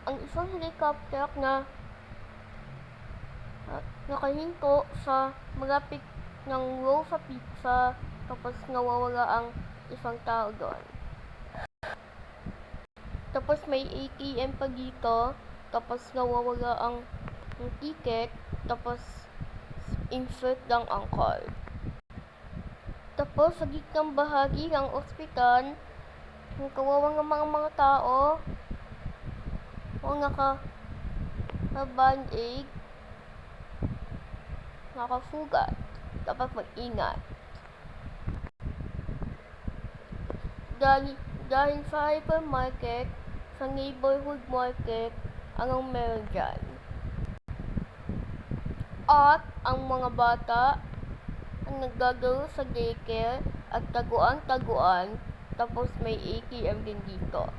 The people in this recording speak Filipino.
ang isang helicopter na nakahinto sa malapit ng row sa pizza, tapos nawawala ang isang tao doon. Tapos may ATM pa dito, tapos nawawala ang ticket, tapos insert lang ang card. Tapos sa gitnang bahagi ng ospital, yung kawawang mga tao, o naka-band-aid, nakafugat. Dapat mag-ingat. Dahil sa hypermarket, sa neighborhood market, anong meron dyan? At ang mga bata ang naggagaro sa daycare at taguan-taguan, tapos may ATM din dito.